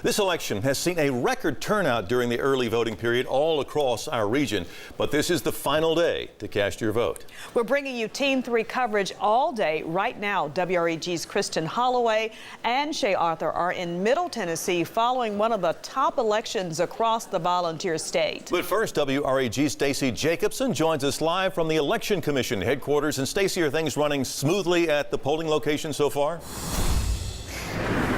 This election has seen a record turnout during the early voting period all across our region, but this is the final day to cast your vote. We're bringing you Team 3 coverage all day. Right now, WREG's Kristen Holloway and Shay Arthur are in Middle Tennessee following one of the top elections across the volunteer state. But first, WREG's Stacey Jacobson joins us live from the Election Commission headquarters. And Stacey, are things running smoothly at the polling location so far?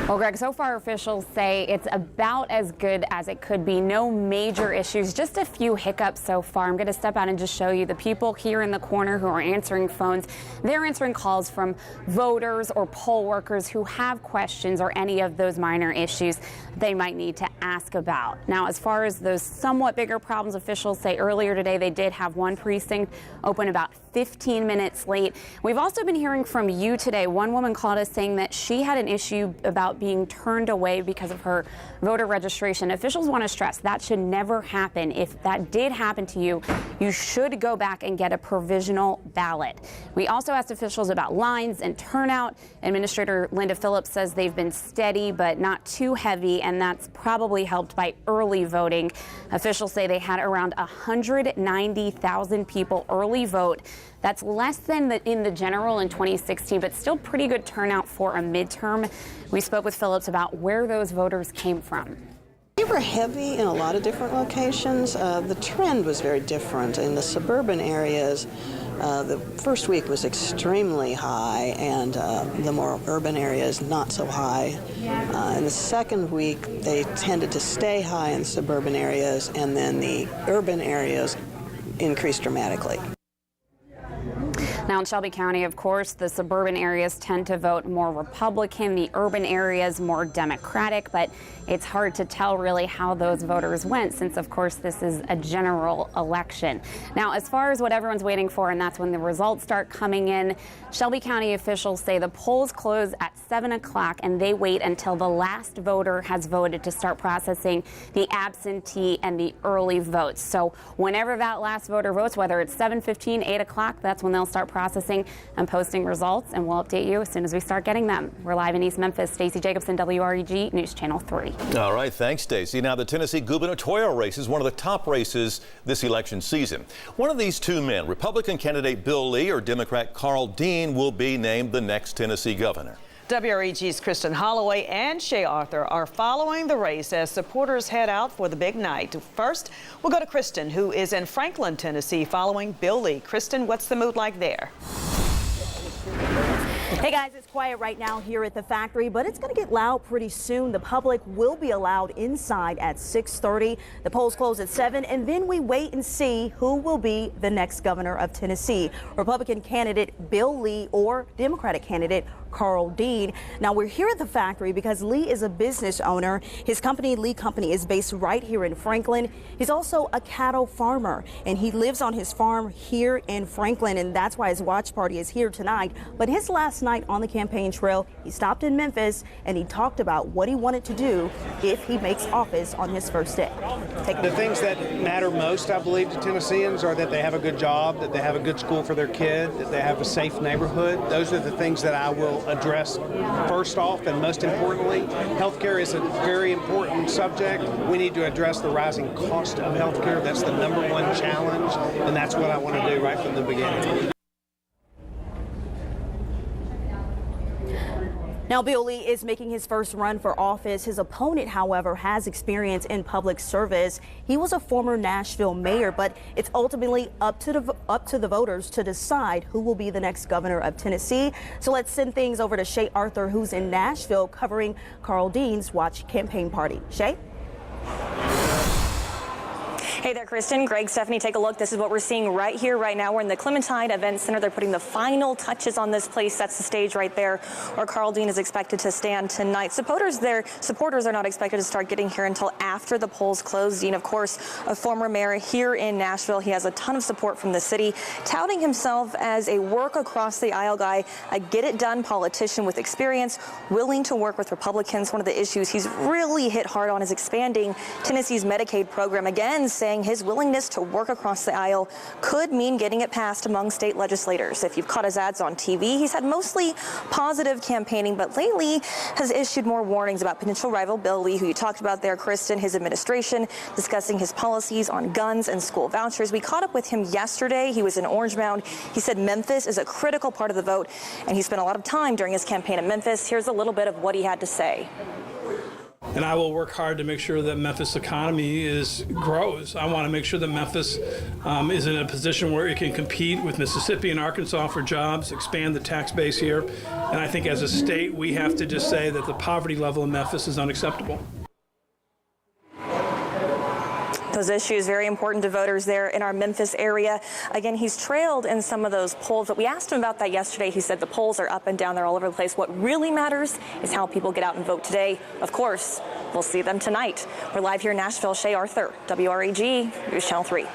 Well, Greg, so far officials say it's about as good as it could be. No major issues, just a few hiccups so far. I'm going to step out and just show you the people here in the corner who are answering phones. They're answering calls from voters or poll workers who have questions or any of those minor issues they might need to ask about. Now, as far as those somewhat bigger problems, officials say earlier today they did have one precinct open about 15 minutes late. We've also been hearing from you today. One woman called us saying that she had an issue about being turned away because of her voter registration. Officials want to stress that should never happen. If that did happen to you, you should go back and get a provisional ballot. We also asked officials about lines and turnout. Administrator Linda Phillips says they've been steady but not too heavy, and that's probably helped by early voting. Officials say they had around 190,000 people early vote. That's less than in the general in 2016, but still pretty good turnout for a midterm. We spoke with Phillips about where those voters came from. We were heavy in a lot of different locations. The trend was very different. In the suburban areas, the first week was extremely high, and the more urban areas not so high. In the second week, they tended to stay high in suburban areas, and then the urban areas increased dramatically. Now in Shelby County, of course, the suburban areas tend to vote more Republican, the urban areas more Democratic, but it's hard to tell really how those voters went since, of course, this is a general election. Now, as far as what everyone's waiting for, and that's when the results start coming in, Shelby County officials say the polls close at 7 o'clock and they wait until the last voter has voted to start processing the absentee and the early votes. So whenever that last voter votes, whether it's 7:15, 8 o'clock, that's when they'll start processing and posting results, and we'll update you as soon as we start getting them. We're live in East Memphis. Stacey Jacobson, WREG News Channel 3. All right, thanks, Stacey. Now, the Tennessee gubernatorial race is one of the top races this election season. One of these two men, Republican candidate Bill Lee or Democrat Carl Dean, will be named the next Tennessee governor. WREG's Kristen Holloway and Shay Arthur are following the race as supporters head out for the big night. First, we'll go to Kristen, who is in Franklin, Tennessee, following Bill Lee. Kristen, what's the mood like there? Hey guys, it's quiet right now here at the factory, but it's going to get loud pretty soon. The public will be allowed inside at 6:30. The polls close at 7, and then we wait and see who will be the next governor of Tennessee. Republican candidate Bill Lee or Democratic candidate Carl Dean. Now, we're here at the factory because Lee is a business owner. His company, Lee Company, is based right here in Franklin. He's also a cattle farmer, and he lives on his farm here in Franklin, and that's why his watch party is here tonight. But his last night on the campaign trail, he stopped in Memphis, and he talked about what he wanted to do if he makes office on his first day. The things that matter most, I believe, to Tennesseans are that they have a good job, that they have a good school for their kid, that they have a safe neighborhood. Those are the things that I will address first off, and most importantly, healthcare is a very important subject. We need to address the rising cost of healthcare. That's the number one challenge, and that's what I want to do right from the beginning. Now, Bill Lee is making his first run for office. His opponent, however, has experience in public service. He was a former Nashville mayor, but it's ultimately up to the voters to decide who will be the next governor of Tennessee. So let's send things over to Shay Arthur, who's in Nashville covering Carl Dean's watch campaign party. Shay? Hey there, Kristen. Greg, Stephanie, take a look. This is what we're seeing right here, right now. We're in the Clementine Event Center. They're putting the final touches on this place. That's the stage right there where Carl Dean is expected to stand tonight. Supporters are not expected to start getting here until after the polls close. Dean, of course, a former mayor here in Nashville. He has a ton of support from the city, touting himself as a work across the aisle guy, a get-it-done politician with experience, willing to work with Republicans. One of the issues he's really hit hard on is expanding Tennessee's Medicaid program, again saying saying his willingness to work across the aisle could mean getting it passed among state legislators. If you've caught his ads on TV, he's had mostly positive campaigning, but lately has issued more warnings about potential rival Bill Lee, who you talked about there, Kristen, his administration, discussing his policies on guns and school vouchers. We caught up with him yesterday. He was in Orange Mound. He said Memphis is a critical part of the vote, and he spent a lot of time during his campaign in Memphis. Here's a little bit of what he had to say. And I will work hard to make sure that Memphis economy grows. I want to make sure that Memphis is in a position where it can compete with Mississippi and Arkansas for jobs, expand the tax base here. And I think as a state, we have to just say that the poverty level in Memphis is unacceptable. Those issues very important to voters there in our Memphis area. Again, he's trailed in some of those polls, but we asked him about that yesterday. He said the polls are up and down, they're all over the place. What really matters is how people get out and vote today. Of course, we'll see them tonight. We're live here in Nashville. Shay Arthur, WREG, News Channel 3.